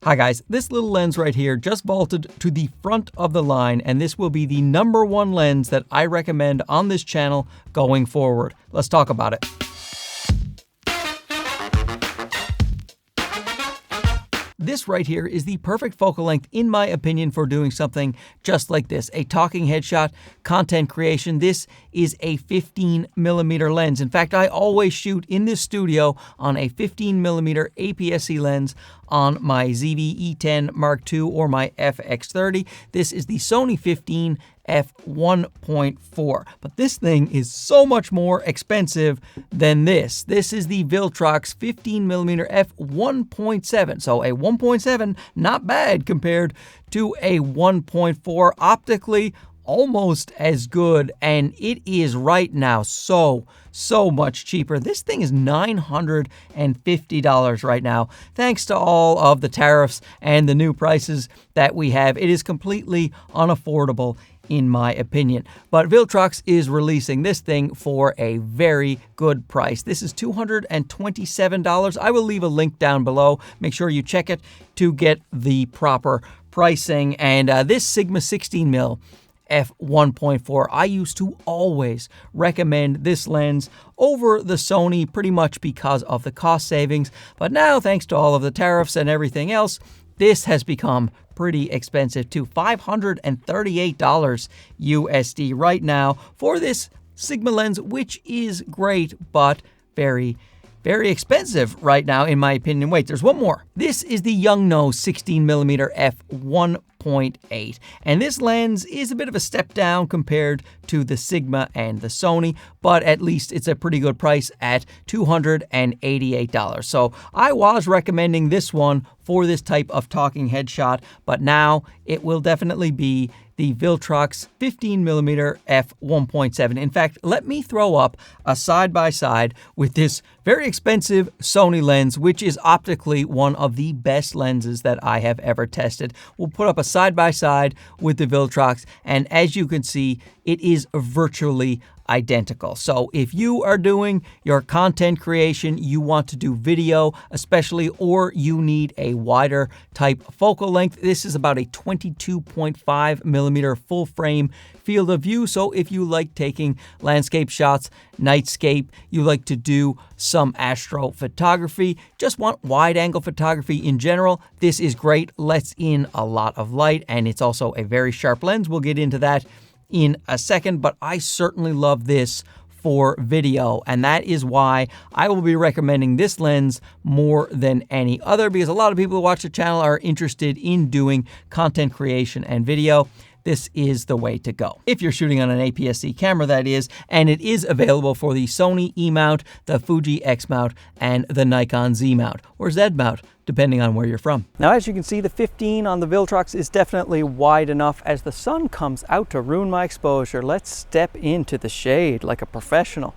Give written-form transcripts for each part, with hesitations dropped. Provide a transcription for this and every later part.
Hi guys, this little lens right here just vaulted to the front of the line, and this will be the #1 lens that I recommend on this channel going forward. Let's talk about it. This right here is the perfect focal length, in my opinion, for doing something just like this. A talking headshot, content creation. This is a 15mm lens. In fact, I always shoot in this studio on a 15mm APS-C lens on my ZV-E10 Mark II or my FX30. This is the Sony 15 f1.4, but this thing is so much more expensive than this. This is the Viltrox 15mm f1.7, so a 1.7, not bad compared to a 1.4. Optically, almost as good, and it is right now so much cheaper. This thing is $950 right now, thanks to all of the tariffs and the new prices that we have. It is completely unaffordable in my opinion. But Viltrox is releasing this thing for a very good price. This is $227. I will leave a link down below. Make sure you check it to get the proper pricing. And this Sigma 16mm f1.4, I used to always recommend this lens over the Sony pretty much because of the cost savings. But now, thanks to all of the tariffs and everything else, this has become pretty expensive too. $538 USD right now for this Sigma lens, which is great, but very expensive right now, in my opinion. Wait, there's one more. This is the Yongnuo 16mm f1.8, and this lens is a bit of a step down compared to the Sigma and the Sony, but at least it's a pretty good price at $288. So I was recommending this one for this type of talking headshot, but now it will definitely be the Viltrox 15mm f1.7. In fact, let me throw up a side-by-side with this very expensive Sony lens, which is optically one of the best lenses that I have ever tested. We'll put up a side-by-side with the Viltrox, and as you can see, it is virtually identical. So if you are doing your content creation, you want to do video especially, or you need a wider type focal length, this is about a 22.5mm full frame field of view. So if you like taking landscape shots, nightscape, you like to do some astrophotography, just want wide angle photography in general, this is great. Lets in a lot of light, and it's also a very sharp lens. We'll get into that in a second, but I certainly love this for video, and that is why I will be recommending this lens more than any other, because a lot of people who watch the channel are interested in doing content creation and video. This is the way to go. If you're shooting on an APS-C camera, that is, and it is available for the Sony E mount, the Fuji X mount, and the Nikon Z mount, or Z mount, depending on where you're from. Now, as you can see, the 15 on the Viltrox is definitely wide enough. As the sun comes out to ruin my exposure, let's step into the shade like a professional.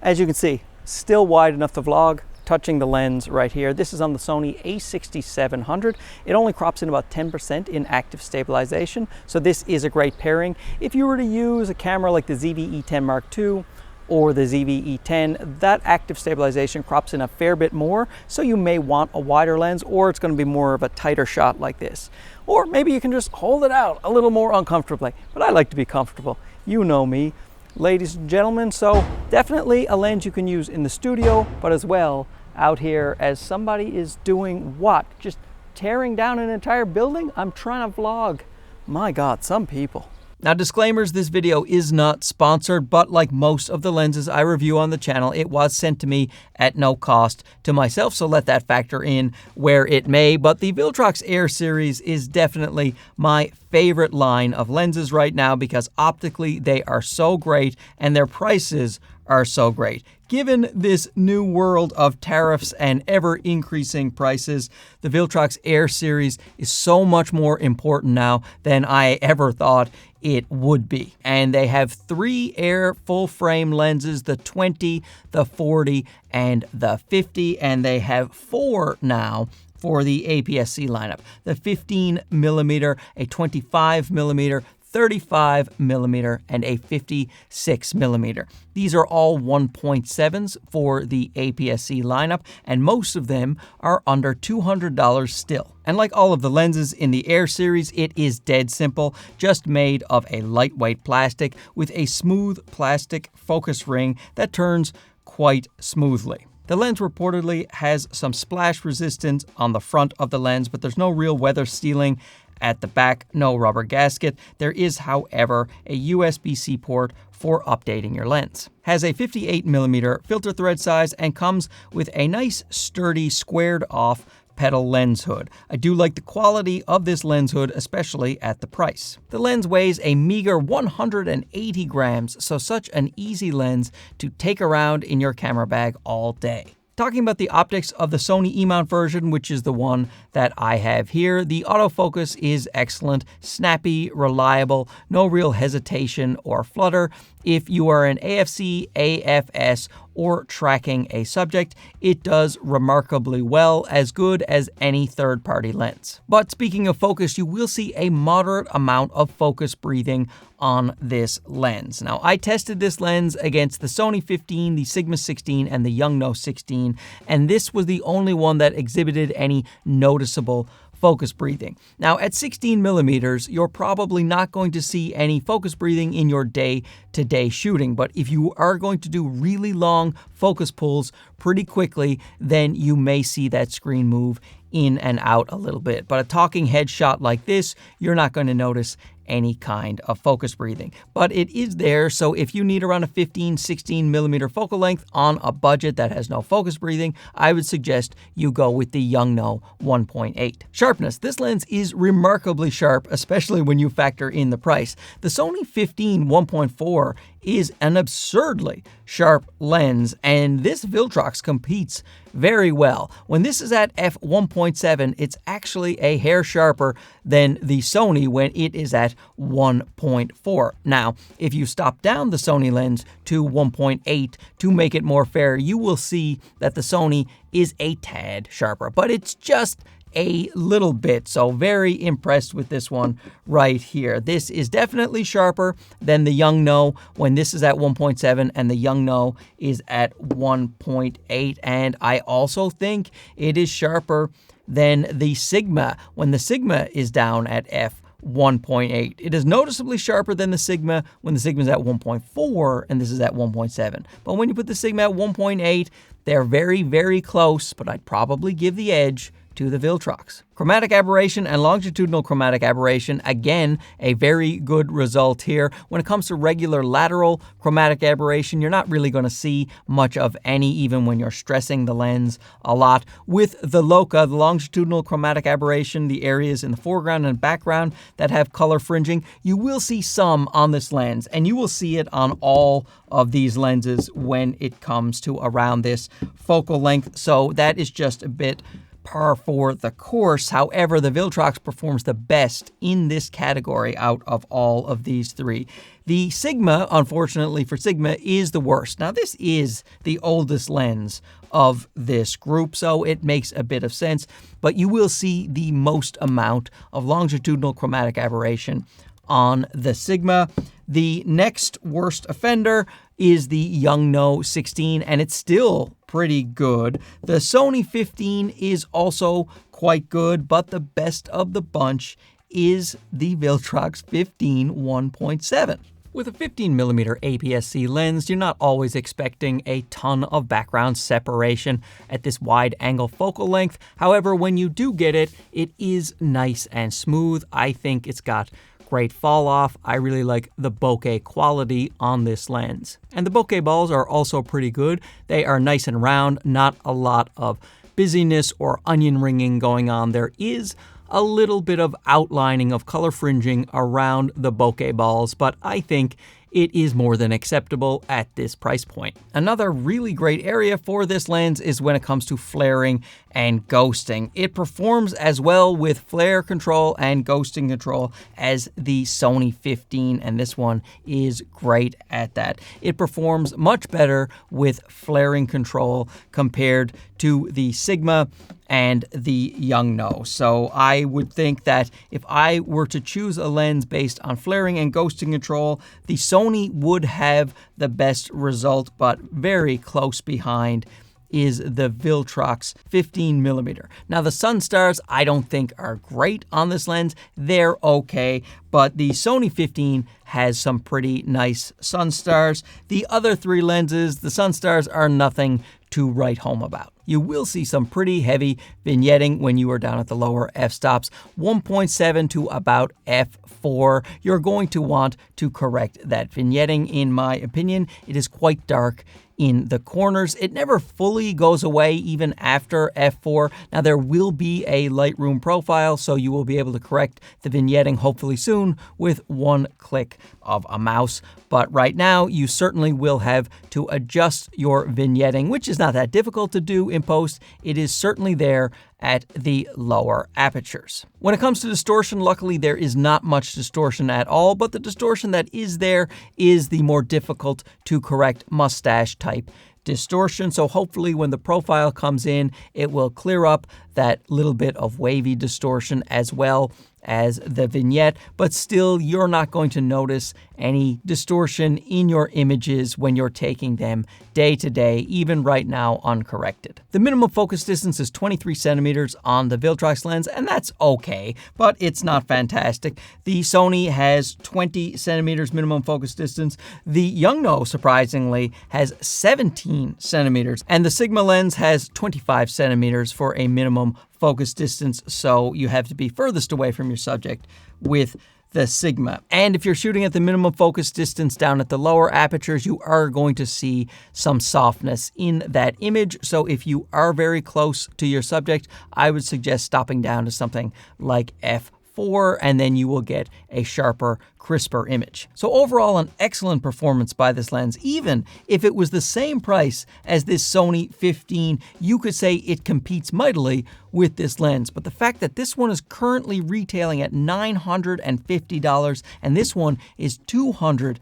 As you can see, still wide enough to vlog. Touching the lens right here. This is on the Sony a6700. It only crops in about 10% in active stabilization, so this is a great pairing. If you were to use a camera like the ZV-E10 Mark II or the ZV-E10, that active stabilization crops in a fair bit more, so you may want a wider lens, or it's going to be more of a tighter shot like this. Or maybe you can just hold it out a little more uncomfortably, but I like to be comfortable. You know me, ladies and gentlemen, so definitely a lens you can use in the studio, but as well out here as somebody is doing what? Just tearing down an entire building? I'm trying to vlog. My God, some people. Now, disclaimers, this video is not sponsored, but like most of the lenses I review on the channel, it was sent to me at no cost to myself, so let that factor in where it may. But the Viltrox Air Series is definitely my favorite line of lenses right now, because optically they are so great and their prices are so great. Given this new world of tariffs and ever-increasing prices, the Viltrox Air Series is so much more important now than I ever thought it would be. And they have 3 Air full-frame lenses, the 20, the 40, and the 50, and they have 4 now for the APS-C lineup. The 15mm, a 25mm, 35mm, and a 56mm. These are all 1.7s for the APS-C lineup, and most of them are under $200 still. And like all of the lenses in the Air series, it is dead simple, just made of a lightweight plastic with a smooth plastic focus ring that turns quite smoothly. The lens reportedly has some splash resistance on the front of the lens, but there's no real weather sealing at the back, no rubber gasket. There is, however, a USB-C port for updating your lens. Has a 58mm filter thread size and comes with a nice sturdy squared off petal lens hood. I do like the quality of this lens hood, especially at the price. The lens weighs a meager 180 grams, so such an easy lens to take around in your camera bag all day. Talking about the optics of the Sony E-mount version, which is the one that I have here, the autofocus is excellent, snappy, reliable, no real hesitation or flutter. If you are an AFC, AFS, or tracking a subject, it does remarkably well, as good as any third-party lens. But speaking of focus, you will see a moderate amount of focus breathing on this lens. Now, I tested this lens against the Sony 15, the Sigma 16, and the Yongnuo 16, and this was the only one that exhibited any noticeable focus breathing. Now, at 16mm, you're probably not going to see any focus breathing in your day-to-day shooting, but if you are going to do really long focus pulls pretty quickly, then you may see that screen move in and out a little bit. But a talking head shot like this, you're not going to notice any kind of focus breathing. But it is there, so if you need around a 15-16mm focal length on a budget that has no focus breathing, I would suggest you go with the Yongnuo 1.8. Sharpness. This lens is remarkably sharp, especially when you factor in the price. The Sony 15 1.4 is an absurdly sharp lens, and this Viltrox competes very well. When this is at f1.7, it's actually a hair sharper than the Sony when it is at 1.4. Now, if you stop down the Sony lens to 1.8 to make it more fair, you will see that the Sony is a tad sharper, but it's just a little bit, so very impressed with this one right here. This is definitely sharper than the Yongnuo when this is at 1.7 and the Yongnuo is at 1.8, and I also think it is sharper than the Sigma when the Sigma is down at f1.8. It is noticeably sharper than the Sigma when the Sigma is at 1.4 and this is at 1.7. But when you put the Sigma at 1.8, they're very, very close, but I'd probably give the edge to the Viltrox. Chromatic aberration and longitudinal chromatic aberration, again, a very good result here. When it comes to regular lateral chromatic aberration, you're not really going to see much of any, even when you're stressing the lens a lot. With the LOCA, the longitudinal chromatic aberration, the areas in the foreground and background that have color fringing, you will see some on this lens, and you will see it on all of these lenses when it comes to around this focal length. So that is just a bit par for the course. However, the Viltrox performs the best in this category out of all of these three. The Sigma, unfortunately for Sigma, is the worst. Now, this is the oldest lens of this group, so it makes a bit of sense, but you will see the most amount of longitudinal chromatic aberration on the Sigma. The next worst offender is the Yongnuo 16, and it's still pretty good. The Sony 15 is also quite good, but the best of the bunch is the Viltrox 15 1.7. With a 15mm APS-C lens, you're not always expecting a ton of background separation at this wide angle focal length. However, when you do get it, it is nice and smooth. I think it's got great fall off. I really like the bokeh quality on this lens. And the bokeh balls are also pretty good. They are nice and round, not a lot of busyness or onion ringing going on. There is a little bit of outlining of color fringing around the bokeh balls, but I think it is more than acceptable at this price point. Another really great area for this lens is when it comes to flaring and ghosting. It performs as well with flare control and ghosting control as the Sony 15, and this one is great at that. It performs much better with flaring control compared to the Sigma and the Yongnuo. So I would think that if I were to choose a lens based on flaring and ghosting control, the Sony would have the best result, but very close behind is the Viltrox 15mm. Now the Sunstars I don't think are great on this lens. They're okay, but the Sony 15 has some pretty nice Sunstars. The other three lenses, the Sunstars, are nothing to write home about. You will see some pretty heavy vignetting when you are down at the lower f-stops, 1.7 to about f4. You're going to want to correct that vignetting, in my opinion. It is quite dark in the corners. It never fully goes away even after f4. Now there will be a Lightroom profile, so you will be able to correct the vignetting hopefully soon with one click of a mouse. But right now you certainly will have to adjust your vignetting, which is not that difficult to do in post. It is certainly there at the lower apertures. When it comes to distortion, luckily there is not much distortion at all, but the distortion that is there is the more difficult to correct mustache type distortion. So hopefully when the profile comes in, it will clear up that little bit of wavy distortion as well as the vignette, but still you're not going to notice any distortion in your images when you're taking them day to day, even right now uncorrected. The minimum focus distance is 23 centimeters on the Viltrox lens, and that's okay, but it's not fantastic. The Sony has 20 centimeters minimum focus distance. The Yongnuo, surprisingly, has 17 centimeters, and the Sigma lens has 25 centimeters for a minimum focus distance, so you have to be furthest away from your subject with the Sigma. And if you're shooting at the minimum focus distance down at the lower apertures, you are going to see some softness in that image. So if you are very close to your subject, I would suggest stopping down to something like f4, and then you will get a sharper, crisper image. So overall, an excellent performance by this lens. Even if it was the same price as this Sony 15, you could say it competes mightily with this lens. But the fact that this one is currently retailing at $950 and this one is $227,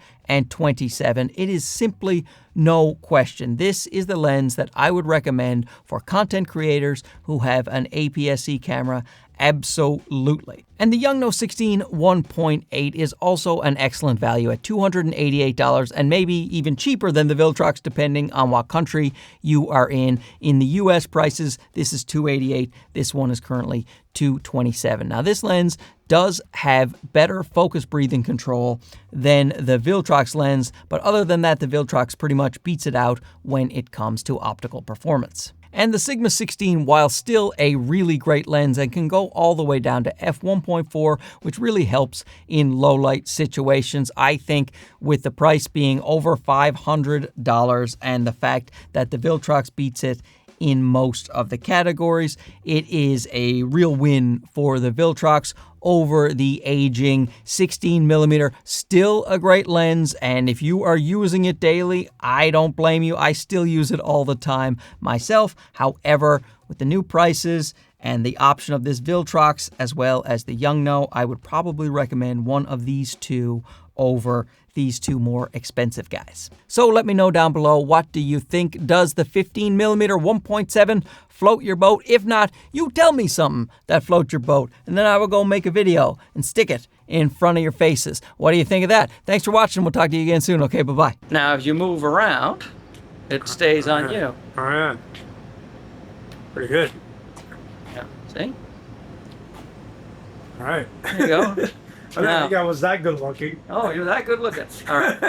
it is simply no question. This is the lens that I would recommend for content creators who have an APS-C camera. Absolutely. And the Yongnuo 16 1.8 is also an excellent value at $288, and maybe even cheaper than the Viltrox depending on what country you are in. In the US prices, this is $288. This one is currently $227. Now this lens does have better focus breathing control than the Viltrox lens, but other than that, the Viltrox pretty much beats it out when it comes to optical performance. And the Sigma 16, while still a really great lens and can go all the way down to f1.4, which really helps in low light situations, I think with the price being over $500 and the fact that the Viltrox beats it in most of the categories, it is a real win for the Viltrox over the aging 16mm. Still a great lens, and if you are using it daily, I don't blame you. I still use it all the time myself. However, with the new prices and the option of this Viltrox as well as the Yongnuo, I would probably recommend one of these two over these two more expensive guys. So let me know down below, what do you think? Does the 15mm 1.7 float your boat? If not, you tell me something that floats your boat, and then I will go make a video and stick it in front of your faces. What do you think of that? Thanks for watching. We'll talk to you again soon. Okay, bye-bye. Now, if you move around, it stays on you. All right. Pretty good. Yeah, see? All right. There you go. I didn't think I was that good looking. Oh, you're that good looking. All right.